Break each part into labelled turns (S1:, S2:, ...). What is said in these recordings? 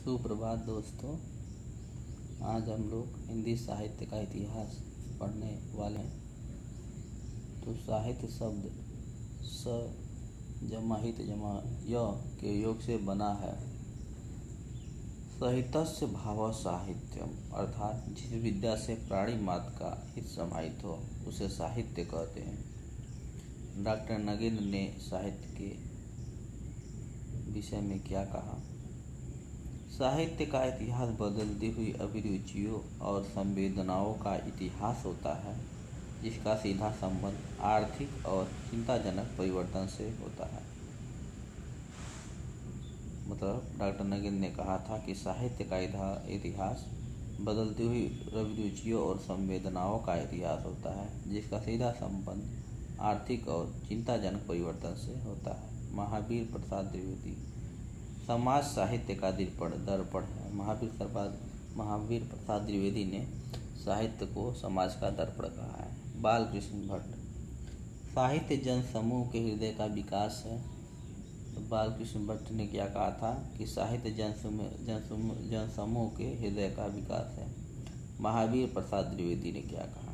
S1: सुप्रभात दोस्तों। आज हम लोग हिंदी साहित्य का इतिहास पढ़ने वाले हैं। तो साहित्य शब्द स जमा हित जमा य के योग से बना है। साहित्यस्य भाव साहित्यम, अर्थात जिस विद्या से प्राणी मात्र का हित समाहित हो उसे साहित्य कहते हैं। डॉक्टर नगेंद्र ने साहित्य के विषय में क्या कहा? साहित्य का इतिहास बदलती हुई अभिरुचियों और संवेदनाओं का इतिहास होता है, जिसका सीधा संबंध आर्थिक और चिंताजनक परिवर्तन से होता है। मतलब डॉक्टर नगेंद्र ने कहा था कि साहित्य का इतिहास बदलती हुई अभिरुचियों और संवेदनाओं का इतिहास होता है, जिसका सीधा संबंध आर्थिक और चिंताजनक परिवर्तन से होता है। महावीर प्रसाद द्विवेदी। समाज साहित्य का दर्पण है। महावीर प्रसाद द्विवेदी ने साहित्य को समाज का दर्पण कहा है। बालकृष्ण भट्ट। साहित्य जन समूह के हृदय का विकास है। तो बालकृष्ण भट्ट ने क्या कहा था कि साहित्य जन समूह के हृदय का विकास है। महावीर प्रसाद द्विवेदी ने क्या कहा?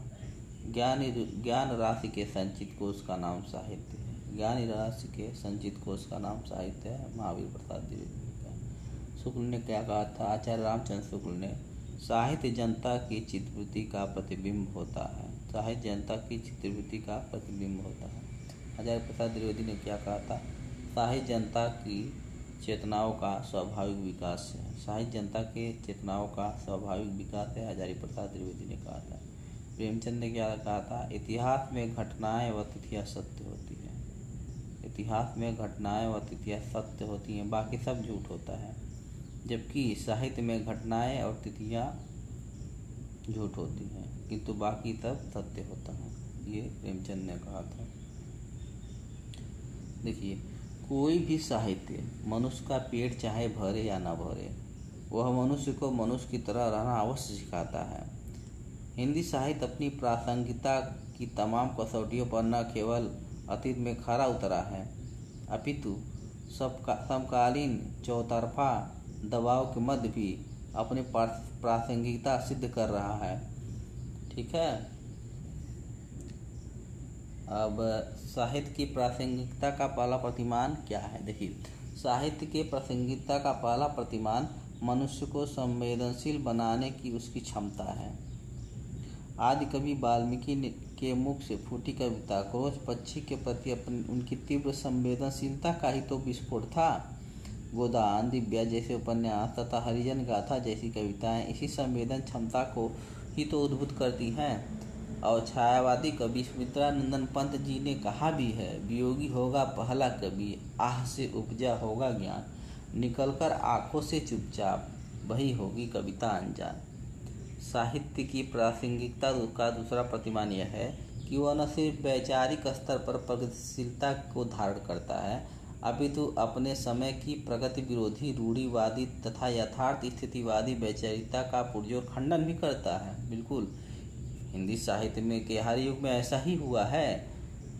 S1: ज्ञान राशि के संचित कोश का नाम साहित्य है। ज्ञान राशि के संचित कोश का नाम साहित्य है। महावीर प्रसाद द्विवेदी ने कहा। शुक्ल ने क्या कहा था? आचार्य रामचंद्र शुक्ल ने साहित्य जनता की चित्तवृत्ति का प्रतिबिंब होता है। साहित्य जनता की चित्तवृत्ति का प्रतिबिंब होता है। आचार्य प्रसाद द्विवेदी ने क्या कहा था? साहित्य जनता की चेतनाओं का स्वाभाविक विकास है। साहित्य जनता के चेतनाओं का स्वाभाविक विकास है, आचार्य प्रसाद द्विवेदी ने कहा था। प्रेमचंद ने क्या कहा था? इतिहास में घटनाएं व तिथियां सत्य होती हैं। इतिहास में घटनाएं व तिथियां सत्य होती हैं, बाकी सब झूठ होता है। जबकि साहित्य में घटनाएं और तिथियां झूठ होती हैं, किंतु बाकी सब सत्य होता है। ये प्रेमचंद ने कहा था। देखिए, कोई भी साहित्य मनुष्य का पेट चाहे भरे या न भरे, वह मनुष्य को मनुष्य की तरह रहना अवश्य सिखाता है। हिंदी साहित्य अपनी प्रासंगिकता की तमाम कसौटियों पर न केवल अतीत में खरा उतरा है, अपितु समकालीन चौतरफा दबाव के मध्य भी अपनी प्रासंगिकता सिद्ध कर रहा है। ठीक है। अब साहित्य की प्रासंगिकता का पहला प्रतिमान क्या है? देखिए, साहित्य के प्रासंगिकता का पहला प्रतिमान मनुष्य को संवेदनशील बनाने की उसकी क्षमता है। आदि कवि वाल्मीकि के मुख से फूटी कविता क्रोध पक्षी के प्रति उनकी तीव्र संवेदनशीलता का ही तो विस्फोट था। गोदान, दिव्या जैसे उपन्यास तथा हरिजन गाथा जैसी कविताएं इसी संवेदन क्षमता को ही तो उद्भूत करती हैं। और छायावादी कवि सुमित्रानंदन पंत जी ने कहा भी है, वियोगी होगा पहला कवि, आह से उपजा होगा ज्ञान, निकलकर आँखों से चुपचाप, वही होगी कविता अनजान। साहित्य की प्रासंगिकता का दूसरा प्रतिमान यह है कि वह न सिर्फ वैचारिक स्तर पर प्रगतिशीलता को धारण करता है, अपितु अपने समय की प्रगति विरोधी रूढ़िवादी तथा यथार्थ स्थितिवादी वैचारिकता का पुरजोर खंडन भी करता है। बिल्कुल, हिंदी साहित्य में के हर युग में ऐसा ही हुआ है।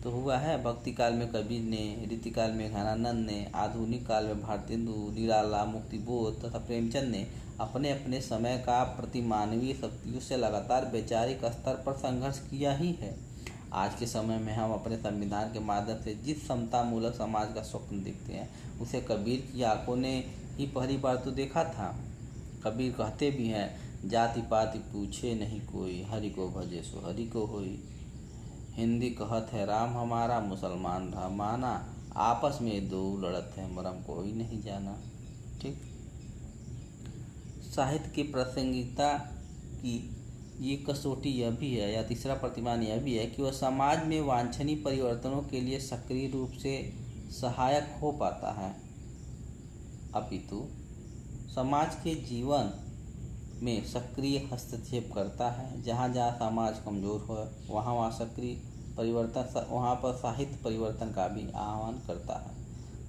S1: तो हुआ है भक्ति काल में कबीर ने, रीति काल में घनानंद ने, आधुनिक काल में भारतेंदु, निराला, मुक्तिबोध तथा प्रेमचंद ने अपने अपने समय का प्रतिमानवीय शक्तियों से लगातार वैचारिक स्तर पर संघर्ष किया ही है। आज के समय में हम अपने संविधान के माध्यम से जिस समता मूलक समाज का स्वप्न देखते हैं, उसे कबीर की आंखों ने ही पहली बार तो देखा था। कबीर कहते भी हैं, जाति पाति पूछे नहीं कोई, हरि को भजे सो हरि को होई। हिंदी कहत है राम हमारा, मुसलमान रहा माना, आपस में दो लड़त है मरम कोई नहीं जाना। ठीक। साहित्य की प्रासंगिकता की ये कसौटी यह भी है, या तीसरा प्रतिमान यह भी है कि वह समाज में वांछनीय परिवर्तनों के लिए सक्रिय रूप से सहायक हो पाता है, अपितु समाज के जीवन में सक्रिय हस्तक्षेप करता है। जहाँ जहाँ समाज कमजोर हो वहाँ पर साहित्य परिवर्तन का भी आह्वान करता है।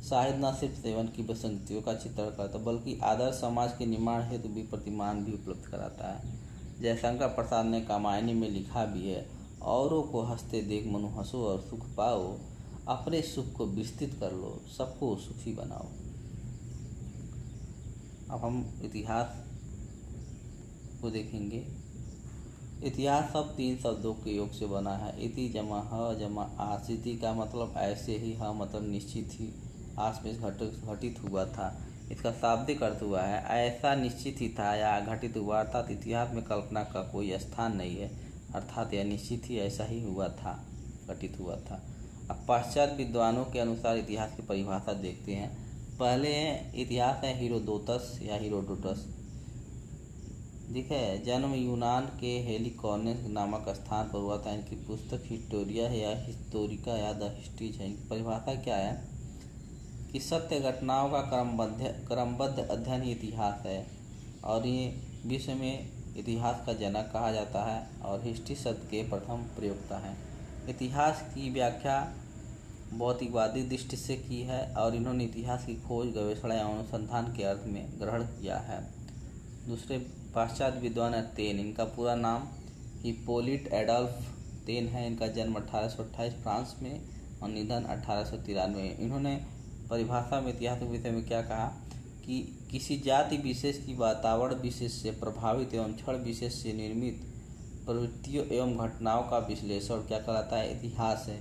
S1: साहित्य न सिर्फ सेवन की विसंगतियों का चित्रण करता बल्कि आदर्श समाज के निर्माण हेतु भी प्रतिमान भी उपलब्ध कराता है। जयशंकर प्रसाद ने कामायनी में लिखा भी है, औरों को हंसते देख मनु हंसो और सुख पाओ, अपने सुख को विस्तृत कर लो, सबको सुखी बनाओ। अब हम इतिहास को देखेंगे। इतिहास सब 3 शब्दों के योग से बना है। इति जमा ह जमा आस। इति का मतलब ऐसे ही, ह मतलब निश्चित ही, आस में घटित हुआ था। इसका शाब्दिक अर्थ हुआ है ऐसा निश्चित ही था या घटित हुआ, अर्थात इतिहास में कल्पना का कोई स्थान नहीं है, अर्थात यह निश्चित ही ऐसा ही हुआ था, घटित हुआ था। अब पाश्चात्य विद्वानों के अनुसार इतिहास की परिभाषा देखते हैं। पहले इतिहास है हीरोदोतस या हीरोडोटस। ठीक है, जन्म यूनान के हेलिकॉर्नेस नामक स्थान पर हुआ था। इनकी पुस्तक हिस्टोरिया है या हिस्टोरिका या द हिस्ट्रीज है। इनकी परिभाषा क्या है कि सत्य घटनाओं का क्रमबद्ध अध्ययन ही इतिहास है, और ये विश्व में इतिहास का जनक कहा जाता है और हिस्ट्री शब्द के प्रथम प्रयोक्ता हैं। इतिहास की व्याख्या भौतिकवादी दृष्टि से की है और इन्होंने इतिहास की खोज, गवेषणा एवं अनुसंधान के अर्थ में ग्रहण किया है। दूसरे पाश्चात्य विद्वान है तेन। इनका पूरा नाम हिप्पोलिट एडल्फ तेन है। इनका जन्म 1828 फ्रांस में और निधन 1893। इन्होंने परिभाषा में इतिहास के विषय में क्या कहा कि किसी जाति विशेष की वातावरण विशेष से प्रभावित एवं क्षण विशेष से निर्मित प्रवृत्तियों एवं घटनाओं का विश्लेषण क्या कहलाता है, इतिहास है।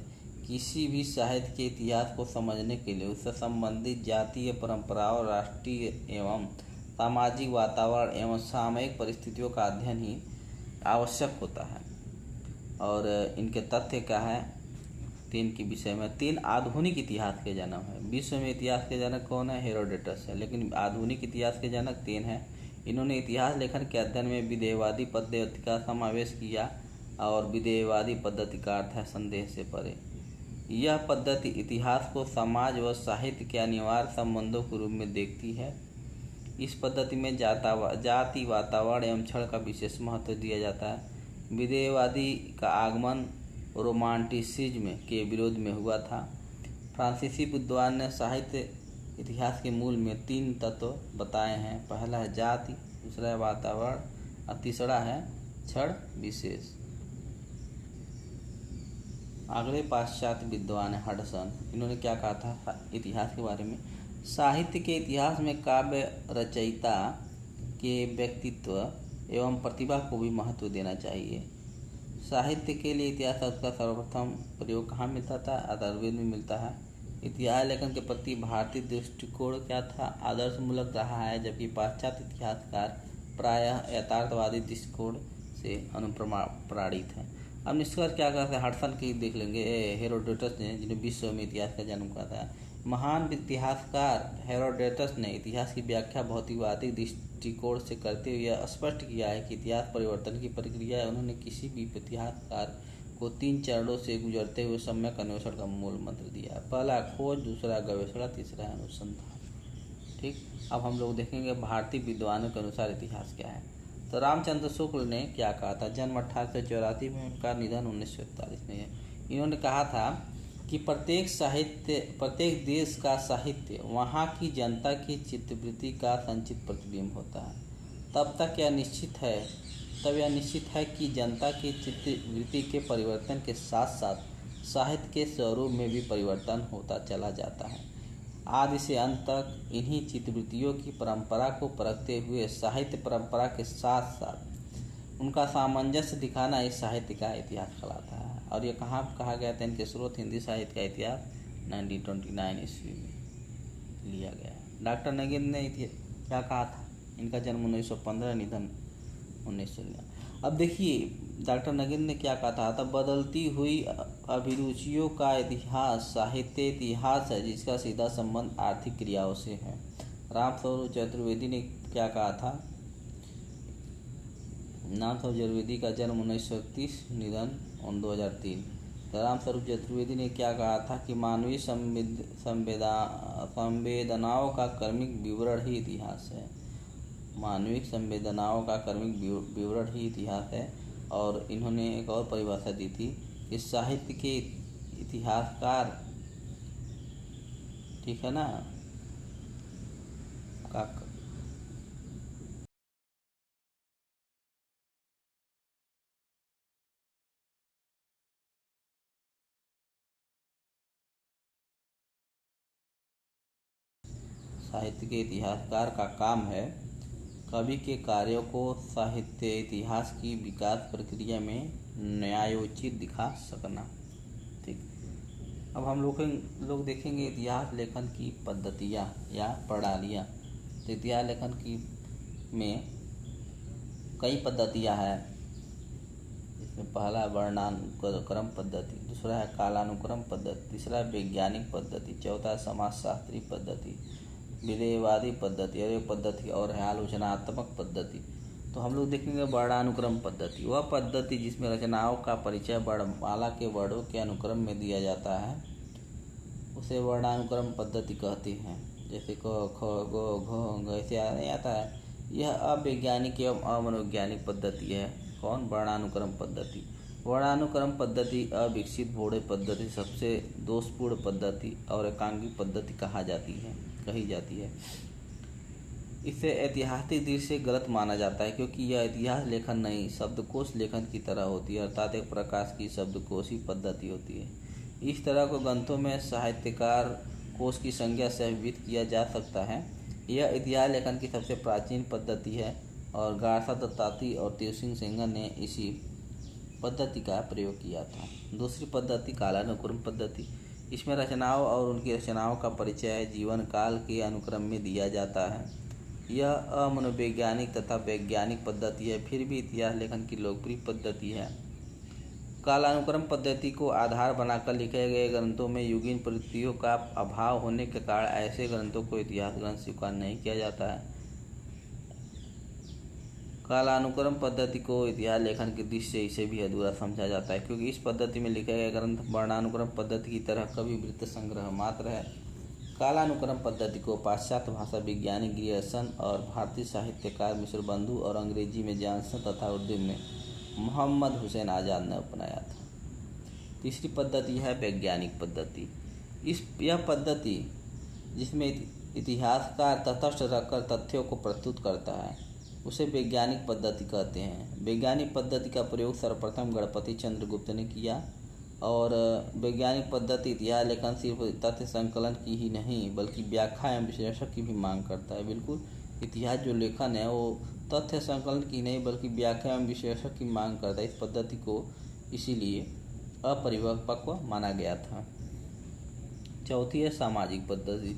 S1: किसी भी साहित्य के इतिहास को समझने के लिए उससे संबंधित जातीय परंपराओं, राष्ट्रीय एवं सामाजिक वातावरण एवं सामयिक परिस्थितियों का अध्ययन ही आवश्यक होता है। और इनके तथ्य क्या है तीन के विषय में। तीन आधुनिक इतिहास के जनक है। विश्व में इतिहास के जनक कौन है, हेरोडोटस है, लेकिन आधुनिक इतिहास के जनक तीन है। इन्होंने इतिहास लेखन के अध्ययन में विधेयवादी पद्धति का समावेश किया, और विधेयवादी पद्धति का अर्थ है संदेह से परे। यह पद्धति इतिहास को समाज व साहित्य के अनिवार्य संबंधों के रूप में देखती है। इस पद्धति में जाति, वातावरण एवं क्षण का विशेष महत्व दिया जाता है। विधेयवादी का आगमन रोमांटिसिज्म के विरोध में हुआ था। फ्रांसीसी विद्वान ने साहित्य इतिहास के मूल में 3 तत्व बताए हैं। पहला है जाति, दूसरा है वातावरण और तीसरा है क्षण विशेष। अगले पाश्चात्य विद्वान है हडसन। इन्होंने क्या कहा था इतिहास के बारे में। साहित्य के इतिहास में काव्य रचयिता के व्यक्तित्व एवं प्रतिभा को भी महत्व देना चाहिए। साहित्य के लिए इतिहास शब्द का सर्वप्रथम प्रयोग कहाँ मिलता था, अथर्ववेद में मिलता है। इतिहास लेखन के प्रति भारतीय दृष्टिकोण क्या था, आदर्शमूलक रहा है, जबकि पाश्चात्य इतिहासकार प्रायः यथार्थवादी दृष्टिकोण से अनुप्राणित हैं। अब निष्कर्ष क्या करते हैं, हडसन की देख लेंगे। हेरोडोटस ने, जिन्हें विश्व में इतिहास का जन्म कहा था। महान इतिहासकार हेरोडोटस ने इतिहास की व्याख्या भौतिकवादी दृष्टिकोण से करते हुए यह स्पष्ट किया है कि इतिहास परिवर्तन की प्रक्रिया है। उन्होंने किसी भी इतिहासकार को 3 चरणों से गुजरते हुए सम्यक अन्वेषण का मूल मंत्र दिया। पहला खोज, दूसरा गवेषणा, तीसरा अनुसंधान। ठीक, अब हम लोग देखेंगे भारतीय विद्वानों के अनुसार इतिहास क्या है। तो रामचंद्र शुक्ल ने क्या कहा था, जन्म 1884 में, उनका निधन 1941 में है। इन्होंने कहा था कि प्रत्येक देश का साहित्य वहाँ की जनता की चित्तवृत्ति का संचित प्रतिबिंब होता है। तब यह निश्चित है कि जनता की चित्तवृत्ति के परिवर्तन के साथ साथ साहित्य के स्वरूप में भी परिवर्तन होता चला जाता है। आदि से अंत तक इन्हीं चित्तवृत्तियों की परंपरा को परखते हुए साहित्य परंपरा के साथ साथ उनका सामंजस्य दिखाना इस साहित्य का इतिहास कहलाता है। और ये कहाँ कहा गया था, इनके स्रोत हिंदी साहित्य का इतिहास 1929 ईस्वी में लिया गया है। डॉक्टर नगीन ने क्या कहा था, इनका जन्म 1915, निधन 1909। अब देखिए डॉक्टर नगीन ने क्या कहा था, तब बदलती हुई अभिरुचियों का इतिहास साहित्य इतिहास है, जिसका सीधा संबंध आर्थिक क्रियाओं से है। रामस्वरूप चतुर्वेदी ने क्या कहा था, रामस्वरूप चतुर्वेदी का जन्म 1931, निधन 2003। तो रामस्वरूप चतुर्वेदी ने क्या कहा था कि मानवीय संवेदनाओं का कर्मिक विवरण ही इतिहास है। मानवीय संवेदनाओं का कर्मिक विवरण ही इतिहास है। और इन्होंने एक और परिभाषा दी थी कि साहित्य के इतिहासकार, ठीक है ना, का साहित्य के इतिहासकार का काम है कवि के कार्यों को साहित्य इतिहास की विकास प्रक्रिया में न्यायोचित दिखा सकना। ठीक, अब हम लोग देखेंगे इतिहास लेखन की पद्धतियाँ या प्रणालियाँ। तो इतिहास लेखन की में कई पद्धतियाँ हैं। इसमें पहला वर्णानुक्रम पद्धति, दूसरा है कालानुक्रम पद्धति, तीसरा है वैज्ञानिक पद्धति, चौथा है समाजशास्त्री पद्धति, विधेयवादी पद्धति और एक पद्धति और है आलोचनात्मक पद्धति। तो हम लोग देखेंगे वर्णानुक्रम पद्धति, वह पद्धति जिसमें रचनाओं का परिचय वर्णमाला के वर्णों के अनुक्रम में दिया जाता है, उसे वर्णानुक्रम पद्धति कहते हैं। जैसे क ख ग घ ऐसे नहीं आता है। यह अवैज्ञानिक एवं अमनोवैज्ञानिक पद्धति है। कौन? वर्णानुक्रम पद्धति। वर्णानुक्रम पद्धति अविकसित बोड़े पद्धति, सबसे दोषपूर्ण पद्धति और एकांगिक पद्धति कही जाती है। इसे ऐतिहासिक दृष्टि से गलत माना जाता है क्योंकि यह इतिहास लेखन नहीं शब्दकोश लेखन की तरह होती है, अर्थात एक प्रकार की शब्दकोशी पद्धति होती है। इस तरह को ग्रंथों में साहित्यकार कोश की संज्ञा से अभिहित किया जा सकता है। यह इतिहास लेखन की सबसे प्राचीन पद्धति है और गार्सा दत्ताती और देवसिंह सेंगर ने इसी पद्धति का प्रयोग किया था। दूसरी पद्धति कालानुक्रम पद्धति। इसमें रचनाओं और उनकी रचनाओं का परिचय जीवन काल के अनुक्रम में दिया जाता है। यह अमनोवैज्ञानिक तथा वैज्ञानिक पद्धति है, फिर भी इतिहास लेखन की लोकप्रिय पद्धति है। कालानुक्रम पद्धति को आधार बनाकर लिखे गए ग्रंथों में युगीन प्रवृत्तियों का अभाव होने के कारण ऐसे ग्रंथों को इतिहास ग्रंथ स्वीकार नहीं किया जाता है। कालानुक्रम पद्धति को इतिहास लेखन की दृष्टि से इसे भी अधूरा समझा जाता है क्योंकि इस पद्धति में लिखे गए ग्रंथ वर्णानुक्रम पद्धति की तरह कवि वृत्त संग्रह मात्र है। कालानुक्रम पद्धति को पाश्चात्य भाषा विज्ञानी ग्रियर्सन और भारतीय साहित्यकार मिश्र बंधु और अंग्रेजी में जॉनसन तथा उर्दू में मोहम्मद हुसैन आज़ाद ने अपनाया था। तीसरी पद्धति है वैज्ञानिक पद्धति। यह पद्धति जिसमें इतिहासकार तटस्थ रखकर तथ्यों को प्रस्तुत करता है उसे वैज्ञानिक पद्धति कहते हैं। वैज्ञानिक पद्धति का प्रयोग सर्वप्रथम गणपति चंद्रगुप्त ने किया और वैज्ञानिक पद्धति इतिहास लेखन सिर्फ तथ्य संकलन की ही नहीं बल्कि व्याख्या एवं विश्लेषण की भी मांग करता है। बिल्कुल, इतिहास जो लेखन है वो तथ्य संकलन की नहीं बल्कि व्याख्या एवं विश्लेषण की मांग करता है। इस पद्धति को इसीलिए अपरिपक्व माना गया था। चौथी है सामाजिक पद्धति।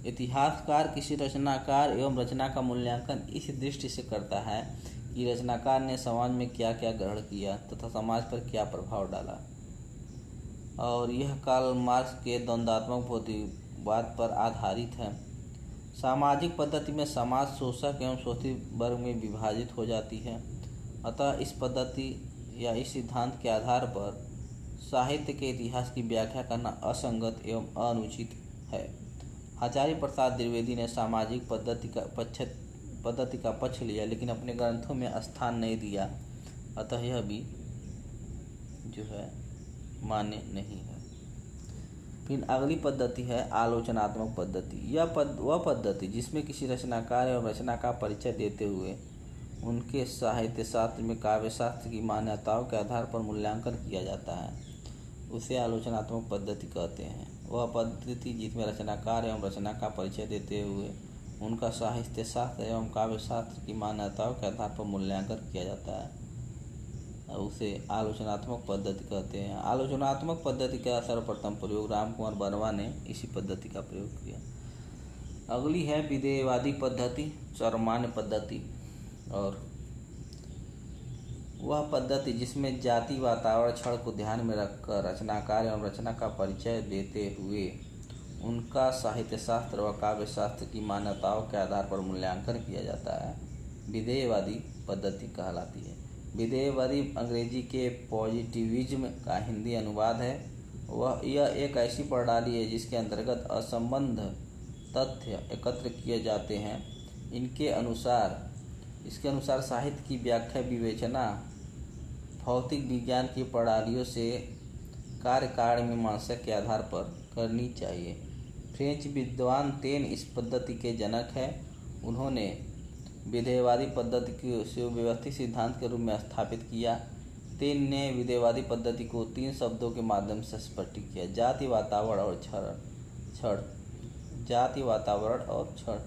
S1: इतिहासकार किसी रचनाकार एवं रचना का मूल्यांकन इस दृष्टि से करता है कि रचनाकार ने समाज में क्या क्या ग्रहण किया तथा समाज पर क्या प्रभाव डाला, और यह कार्ल मार्क्स के द्वंद्वात्मक भौतिकवाद पर आधारित है। सामाजिक पद्धति में समाज शोषक एवं शोषित वर्ग में विभाजित हो जाती है। अतः इस पद्धति या इस सिद्धांत के आधार पर साहित्य के इतिहास की व्याख्या करना असंगत एवं अनुचित है। आचार्य प्रसाद द्विवेदी ने सामाजिक पद्धति का पक्ष लिया लेकिन अपने ग्रंथों में स्थान नहीं दिया, अतः यह भी जो है मान्य नहीं है। फिर अगली पद्धति है आलोचनात्मक पद्धति। यह वह पद्धति जिसमें किसी रचनाकार एवं रचना का परिचय देते हुए उनके साहित्य शास्त्र में काव्य शास्त्र की मान्यताओं के आधार पर मूल्यांकन किया जाता है, उसे आलोचनात्मक पद्धति कहते हैं। वह पद्धति जिसमें रचनाकार एवं रचना का परिचय देते हुए उनका साहित्य शास्त्र एवं काव्य शास्त्र की मान्यताओं के आधार पर मूल्यांकन किया जाता है, उसे आलोचनात्मक पद्धति कहते हैं। आलोचनात्मक पद्धति का सर्वप्रथम प्रयोग रामकुमार वर्मा ने इसी पद्धति का प्रयोग किया। अगली है विधेयवादी पद्धति, सर्वमान्य पद्धति, और वह पद्धति जिसमें जाति वातावरण क्षण को ध्यान में रखकर रचनाकार एवं रचना का परिचय देते हुए उनका साहित्य शास्त्र व काव्य शास्त्र की मान्यताओं के आधार पर मूल्यांकन किया जाता है, विधेयवादी पद्धति कहलाती है। विधेयवादी अंग्रेजी के पॉजिटिविज्म का हिंदी अनुवाद है। यह एक ऐसी प्रणाली है जिसके अंतर्गत असंबद्ध तथ्य एकत्र किए जाते हैं। इसके अनुसार साहित्य की व्याख्या विवेचना भौतिक विज्ञान की प्रणालियों से कार्यकारण मीमांसा के आधार पर करनी चाहिए। फ्रेंच विद्वान तेन इस पद्धति के जनक हैं। उन्होंने विधेयवादी पद्धति को सुव्यवस्थित सिद्धांत के रूप में स्थापित किया। तेन ने विधेयवादी पद्धति को 3 शब्दों के माध्यम से स्पष्ट किया: जाति, वातावरण और क्षण। जाति, वातावरण और क्षण।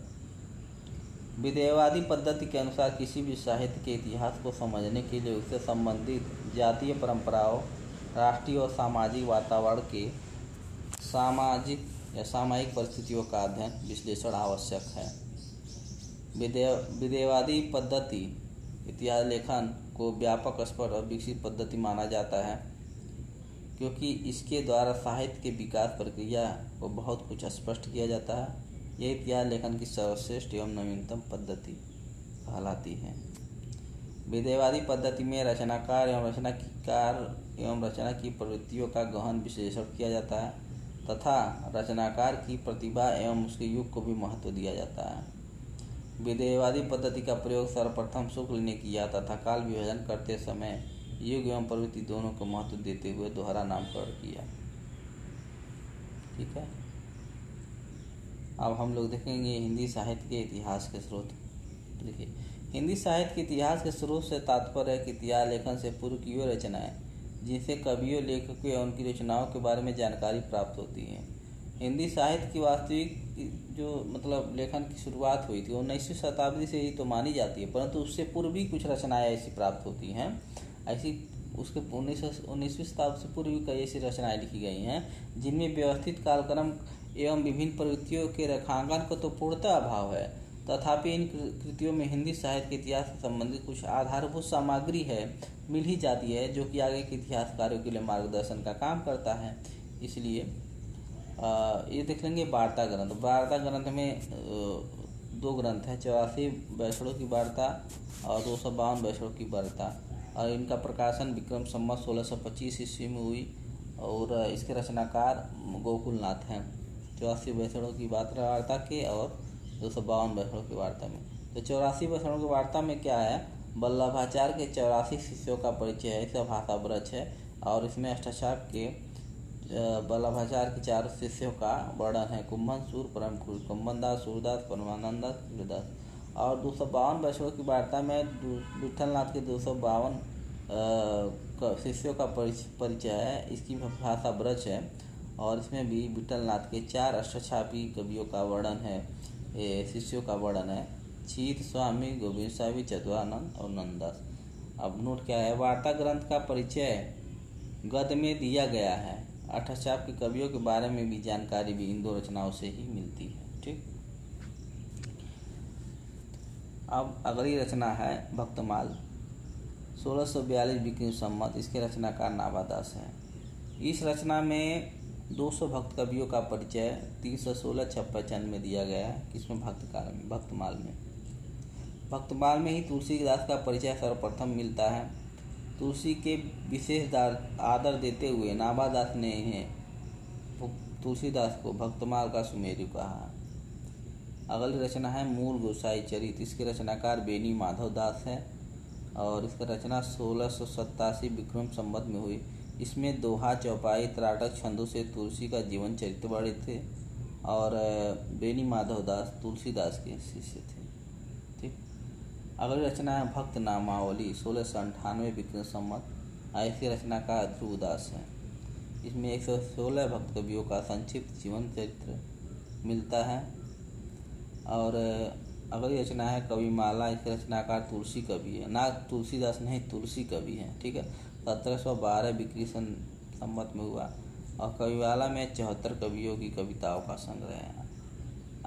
S1: विदेयवादी पद्धति के अनुसार किसी भी साहित्य के इतिहास को समझने के लिए उससे संबंधित जातीय परंपराओं, राष्ट्रीय और सामाजिक वातावरण के सामाजिक या सामायिक परिस्थितियों का अध्ययन, विश्लेषण आवश्यक है। विदेयवादी पद्धति इतिहास लेखन को व्यापक, स्पष्ट और विकसित पद्धति माना जाता है, क्योंकि इसके द्वारा साहित्य के विकास प्रक्रिया को बहुत कुछ स्पष्ट किया जाता है। यह इतिहास लेखन की सर्वश्रेष्ठ एवं नवीनतम पद्धति कहलाती है। विदेयवादी पद्धति में रचनाकार एवं रचना की प्रवृत्तियों का गहन विश्लेषण किया जाता है तथा रचनाकार की प्रतिभा एवं उसके युग को भी महत्व दिया जाता है। विदेयवादी पद्धति का प्रयोग सर्वप्रथम शुक्ल ने किया तथा काल विभाजन करते समय युग एवं प्रवृत्ति दोनों को महत्व देते हुए दोहरा नामकरण किया। ठीक है, अब हम लोग देखेंगे हिंदी साहित्य के इतिहास के स्रोत। देखिए, हिंदी साहित्य के इतिहास के स्रोत से तात्पर्य है कि इतिहास लेखन से पूर्व की वे रचनाएं जिनसे कवियों, लेखकों या उनकी रचनाओं के बारे में जानकारी प्राप्त होती है। हिंदी साहित्य की वास्तविक जो लेखन की शुरुआत हुई थी 19वीं शताब्दी से ही तो मानी जाती है, परंतु उससे पूर्व भी कुछ रचनाएं ऐसी प्राप्त होती हैं। ऐसी उसके 19वीं शताब्दी से पूर्व भी कई ऐसी रचनाएं लिखी गई हैं जिनमें व्यवस्थित कालक्रम एवं विभिन्न प्रवृत्तियों के रेखांकन का तो पूर्णतः अभाव है। तथापि इन कृतियों में हिंदी साहित्य के इतिहास से संबंधित कुछ आधारभूत सामग्री मिल ही जाती है, जो कि आगे के इतिहासकारों के लिए मार्गदर्शन का काम करता है। इसलिए ये देख लेंगे वार्ता ग्रंथ। वार्ता ग्रंथ में दो ग्रंथ हैं, 84 बैसड़ों की वार्ता और 252 बैसड़ों की वार्ता, और इनका प्रकाशन विक्रम संवत 1625 ईस्वी में हुई और इसके रचनाकार गोकुलनाथ हैं। 84 बैसड़ों की वार्ता के और 252 बैसड़ों की वार्ता में। तो 84 बैसड़ों की वार्ता में क्या है, वल्लभाचार्य के 84 शिष्यों का परिचय है। इसका भाषा ब्रज है और इसमें अष्टाचार्य के वल्लभाचार्य के 4 शिष्यों का वर्णन है। कुंभन, सूर, परम कुंभन दास, सूरदास, परमानंद दास, सूर्यदास। और 252 बैसड़ों की वार्ता में विठलनाथ के 252 शिष्यों का परिचय है। इसकी भाषा ब्रज है और इसमें भी विठलनाथ के 4 अष्टछापी कवियों का वर्णन है, शिष्यों का वर्णन है। चीत, स्वामी, गोविंद स्वामी, चतुरानंद और नंददास। अब नोट क्या है, वार्ता ग्रंथ का परिचय गद्य में दिया गया है। अष्टछाप के कवियों के बारे में भी जानकारी भी इन दो रचनाओं से ही मिलती है। ठीक, अब अगली रचना है भक्तमाल, 1642 विक्रम संवत। इसके रचनाकार नाभादास हैं। इस रचना में 200 भक्त कवियों का परिचय 316 छप्पा चंद में दिया गया है। किसमें, भक्तमाल में। भक्तमाल में ही तुलसीदास का परिचय सर्वप्रथम मिलता है। तुलसी के विशेष आदर देते हुए नाभादास ने इन्हें तुलसीदास को भक्तमाल का सुमेरु कहा। अगली रचना है मूल गोसाई चरित। इसके रचनाकार बेनी माधव दास है और इसका रचना 1687 विक्रम संवत में हुई। इसमें दोहा, चौपाई, त्राटक छंदों से तुलसी का जीवन चरित्र वर्णित थे और बेनी माधव दास तुलसीदास के शिष्य थे। ठीक, अगली रचना है भक्त नामावली, 1698 विक्रम संवत। इसके रचनाकार ध्रुवदास है। इसमें 116 भक्त कवियों का संक्षिप्त जीवन चरित्र मिलता है। और अगली रचना है कविमाला। इसके रचनाकार तुलसी कवि है, ना तुलसीदास नहीं, तुलसी कवि है। ठीक है, 1712 विक्रम संवत में हुआ और कविमाला में 74 कवियों की कविताओं का संग्रह है।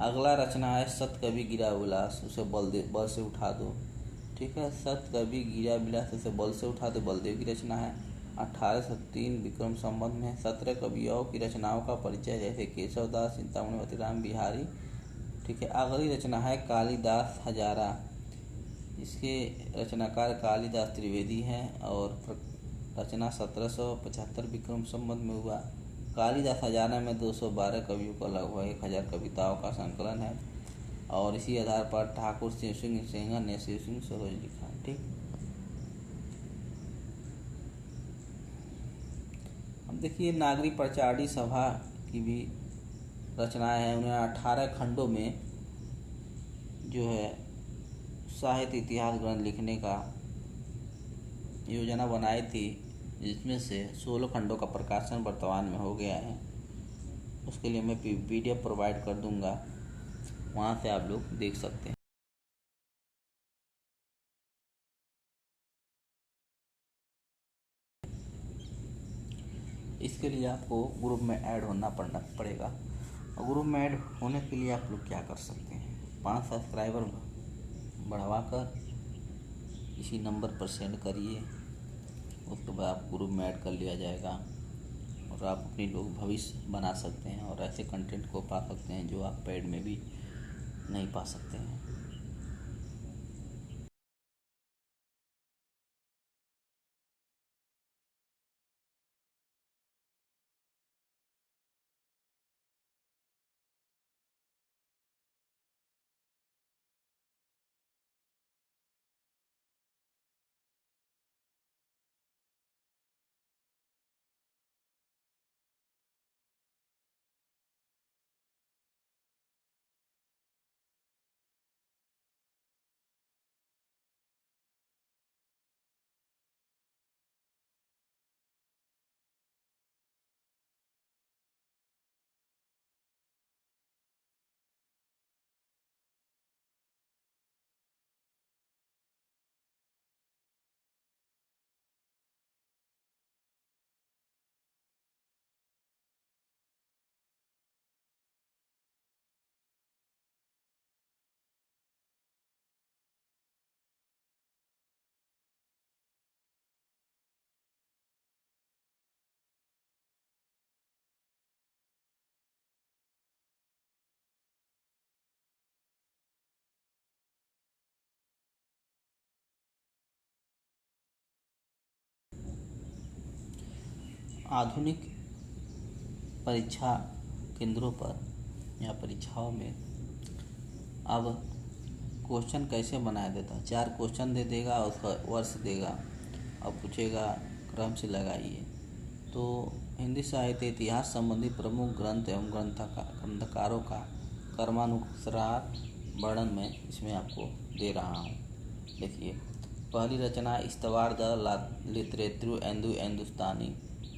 S1: अगला रचना है सत कवि गिरा विलास, उसे बल से उठा दो। ठीक है, सत कवि गिरा विलास, उसे बल से उठा दो, बलदेव की रचना है। 1803 विक्रम संवत में 17 कवियों की रचनाओं का परिचय, जैसे केशवदास, चिंतामणि, मोतीराम बिहारी। ठीक है, अगली रचना है कालिदास हजारा। इसके रचनाकार कालिदास त्रिवेदी हैं और रचना 1775 विक्रम संवत में हुआ। कालिदास हजारा में 212 कवियों का लगभग 1000 कविताओं का संकलन है और इसी आधार पर ठाकुर शिव सिंह सेंगर ने शिव सिंह सरोज लिखा। ठीक, अब देखिए नागरी प्रचारणी सभा की भी रचनाएं हैं। उन्हें 18 खंडों में जो है साहित्य इतिहास ग्रंथ लिखने का योजना बनाई थी, जिसमें से 16 खंडों का प्रकाशन वर्तमान में हो गया है। उसके लिए मैं PDF प्रोवाइड कर दूंगा, वहाँ से आप लोग देख सकते हैं। इसके लिए आपको ग्रुप में ऐड होना पड़ेगा। और ग्रुप में ऐड होने के लिए आप लोग क्या कर सकते हैं, 5 सब्सक्राइबर बढ़वा कर इसी नंबर पर सेंड करिए, उसके बाद आप ग्रुप में ऐड कर लिया जाएगा और आप अपनी लोग भविष्य बना सकते हैं और ऐसे कंटेंट को पा सकते हैं जो आप पेड में भी नहीं पा सकते हैं। आधुनिक परीक्षा केंद्रों पर या परीक्षाओं में अब क्वेश्चन कैसे बनाया देता है, 4 क्वेश्चन दे देगा, उसका वर्ष देगा और पूछेगा क्रम से लगाइए। तो हिंदी साहित्य इतिहास संबंधी प्रमुख ग्रंथ एवं ग्रंथकारों का क्रमानुसार वर्णन मैं इसमें आपको दे रहा हूँ। देखिए, पहली रचना इस्तवार द लिटरेचर हिंदुस्तानी,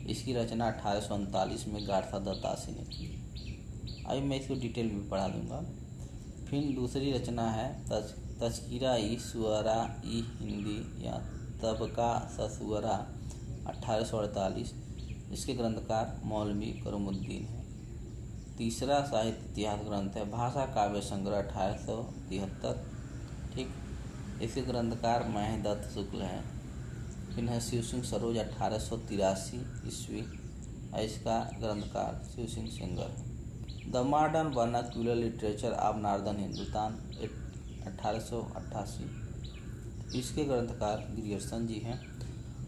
S1: इसकी रचना 1839 में गारसा दत्तासी ने की। अभी मैं इसको डिटेल में पढ़ा दूंगा। फिर दूसरी रचना है तज़किरा ई शुअरा ई हिंदी या तबका ससुअरा 1848, इसके ग्रंथकार मौलवी करीमुद्दीन है। तीसरा साहित्य इतिहास ग्रंथ है भाषा काव्य संग्रह 1873, ठीक, इसके ग्रंथकार महेंद्र शुक्ल हैं। फिर है शिव सिंह सरोज 1883 ईस्वी, इसका ग्रंथकार शिव सिंह सेंगर है। The modern vernacular literature of northern Hindustan 1888, इसके ग्रंथकार ग्रियर्सन जी हैं।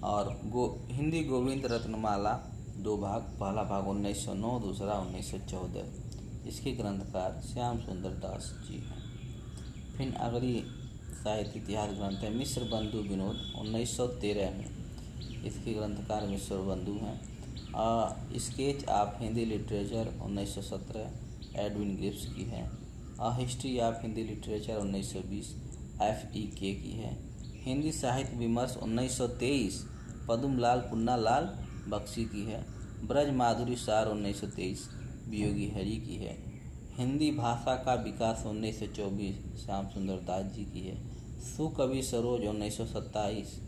S1: और हिंदी गोविंद रत्नमाला 2 भाग, पहला भाग 1909, दूसरा 1914, इसके ग्रंथकार श्याम सुंदर दास जी हैं। फिर अगली साहित्य इतिहास ग्रंथ है मिश्र बंधु विनोद 1913 में, इसके ग्रंथकार मिश्र बंधु हैं। Sketch of Hindi literature 1917 Edwin Greaves की है। History of Hindi literature 1920 FEK की है। हिंदी साहित्य विमर्श 1923 पद्मलाल पुन्नालाल बख्शी की है। ब्रज माधुरी सार 1923 वियोगी हरि की है। हिंदी भाषा का विकास 1924 श्याम सुंदर दास जी की है। सुकवि सरोज 1927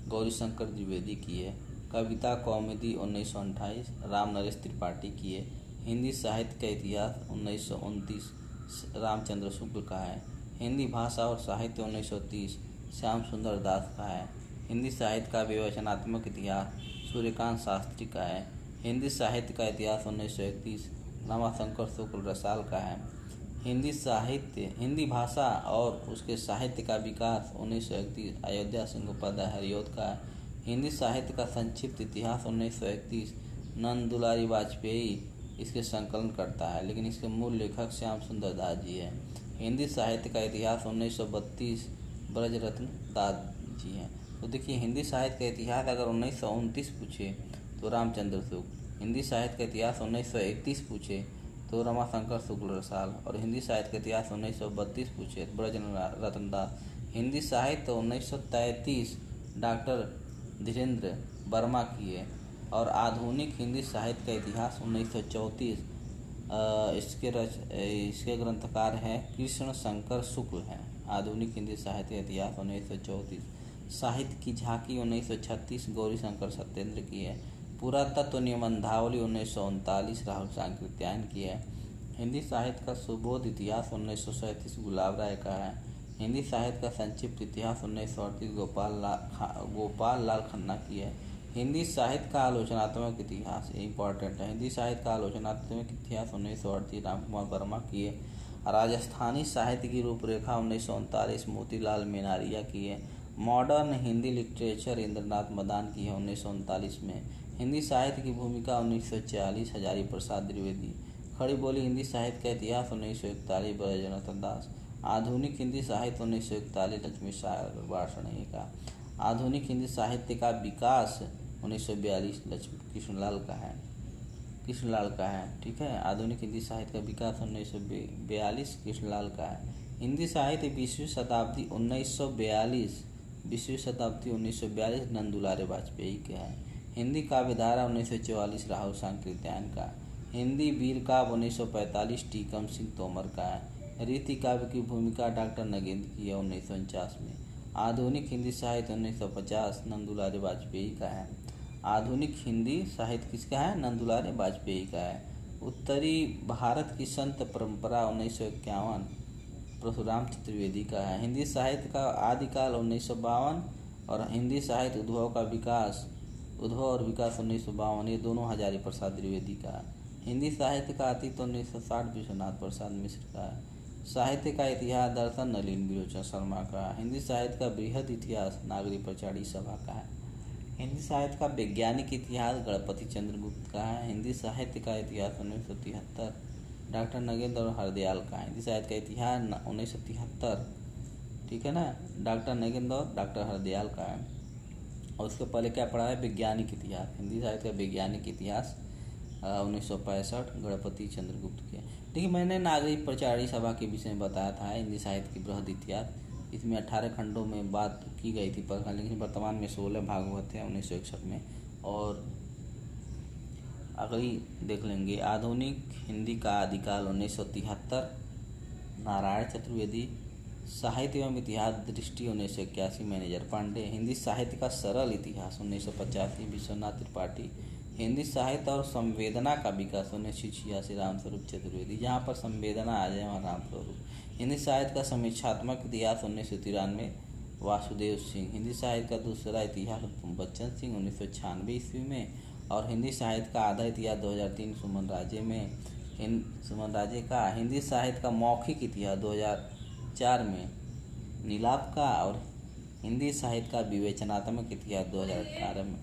S1: गौरीशंकर द्विवेदी की है। कविता कौमुदी 1928 राम नरेश त्रिपाठी की है। हिंदी साहित्य का इतिहास 1929 रामचंद्र शुक्ल का है। हिंदी भाषा और साहित्य 1930 श्याम सुंदर दास का है। हिंदी साहित्य का विवेचनात्मक इतिहास सूर्यकांत शास्त्री का है। हिंदी साहित्य का इतिहास 1931 रमाशंकर शुक्ल रसाल का है। हिंदी भाषा और उसके साहित्य का विकास 1931 अयोध्या सिंह उपाध्याय हरिऔध का है। हिंदी साहित्य का संक्षिप्त इतिहास 1931 नंद दुलारी वाजपेयी इसके संकलन करता है, लेकिन इसके मूल लेखक श्याम सुंदर दास जी हैं। हिंदी साहित्य का इतिहास 1932 ब्रजरत्न दास जी हैं। तो देखिए, हिंदी साहित्य का इतिहास अगर 1929 पूछे तो रामचंद्र शुक्ल, हिंदी साहित्य का इतिहास 1931 पूछे तो रमाशंकर शुक्ल रसाल, और हिंदी साहित्य का इतिहास 1932 पूछे तो ब्रजरत्न दास। हिंदी साहित्य 1933 डॉक्टर धीरेन्द्र वर्मा की है। और आधुनिक हिंदी साहित्य का इतिहास 1934 इसके ग्रंथकार हैं कृष्ण शंकर शुक्ल हैं। आधुनिक हिंदी साहित्य इतिहास 1934। साहित्य की झांकी 1936 गौरी शंकर सत्येंद्र की है। पुरातत्व निबंधावली 1939 राहुल सांकृत्यायन की है। हिंदी साहित्य का सुबोध इतिहास 1937 गुलाब राय का है। हिंदी साहित्य का संक्षिप्त इतिहास 1938 गोपाल लाल खन्ना की है। हिंदी साहित्य का आलोचनात्मक इतिहास इम्पॉर्टेंट है। हिंदी साहित्य का आलोचनात्मक इतिहास 1938 रामकुमार वर्मा की है। राजस्थानी साहित्य की रूपरेखा 1939 मोतीलाल मेनारिया की है। मॉडर्न हिंदी लिटरेचर इंद्रनाथ मदान की है 1939 में। हिंदी साहित्य की भूमिका 1940 हजारी प्रसाद द्विवेदी। खड़ी बोली हिंदी साहित्य का इतिहास 1941 ब्रजेंद्र दास। आधुनिक हिंदी साहित्य 1941 लक्ष्मी सागर वार्ष्णेय का। आधुनिक हिंदी साहित्य का विकास 1942 कृष्णलाल का है। ठीक है, आधुनिक हिंदी साहित्य का विकास 1942 कृष्णलाल का है। हिंदी साहित्य 20वीं शताब्दी 1942 नंदुलारे वाजपेयी का है। हिंदी काव्यधारा 1944 राहुल सांकृत्यायन का। हिंदी वीर काव्य 1945 टीकम सिंह तोमर का है। रीति काव्य की भूमिका डॉक्टर नगेंद्र की है 1949 में। आधुनिक हिंदी साहित्य 1950 नंदुलारे वाजपेयी का है। आधुनिक हिंदी साहित्य किसका है? नंदुलारे वाजपेयी का है। उत्तरी भारत की संत परंपरा 1951 परशुराम चतुर्वेदी का है। हिंदी साहित्य का आदिकाल 1952 और हिंदी साहित्य उद्भव और विकास 1952, ये दोनों हजारी प्रसाद द्विवेदी का है। हिंदी साहित्य का अतीत 1960 विश्वनाथ प्रसाद मिश्र का है। साहित्य का इतिहास दर्शन नलिन विलोचन शर्मा का है। हिंदी साहित्य का बृहद इतिहास नागरी प्रचारी सभा का है। हिंदी साहित्य का वैज्ञानिक इतिहास गणपति चंद्रगुप्त का है। हिंदी साहित्य का इतिहास 1973 डॉक्टर नगेंद्र और हरदयाल का है। हिंदी साहित्य का इतिहास 1973, ठीक है ना, डॉक्टर नगेंद्र और डॉक्टर हरदयाल का है। और उसके पहले क्या पढ़ा है? वैज्ञानिक इतिहास। हिंदी साहित्य का वैज्ञानिक इतिहास 1965 गणपति चंद्रगुप्त के। देखिए, मैंने नागरिक प्रचारी सभा के विषय में बताया था हिंदी साहित्य की बृहद इतिहास। इसमें 18 खंडों में बात की गई थी पर लेकिन वर्तमान में 16 भाग हुए थे 1961 में। और अगली देख लेंगे आधुनिक हिंदी का आदिकाल 1973 नारायण चतुर्वेदी। साहित्य एवं इतिहास दृष्टि 1981 मैनेजर पांडे। हिंदी साहित्य का सरल इतिहास 1985 विश्वनाथ त्रिपाठी। हिंदी साहित्य और संवेदना का विकास 1986 रामस्वरूप चतुर्वेदी। जहाँ पर संवेदना आ जाए वहाँ रामस्वरूप। हिंदी साहित्य का समीक्षात्मक इतिहास 1993 वासुदेव सिंह। हिंदी साहित्य का दूसरा इतिहास बच्चन सिंह 1996 ईस्वी में। और हिंदी साहित्य का आधा इतिहास 2003 सुमन राजे का। हिंदी साहित्य का मौखिक इतिहास 2004 में नीलाप का। और हिंदी साहित्य का विवेचनात्मक इतिहास 2018 में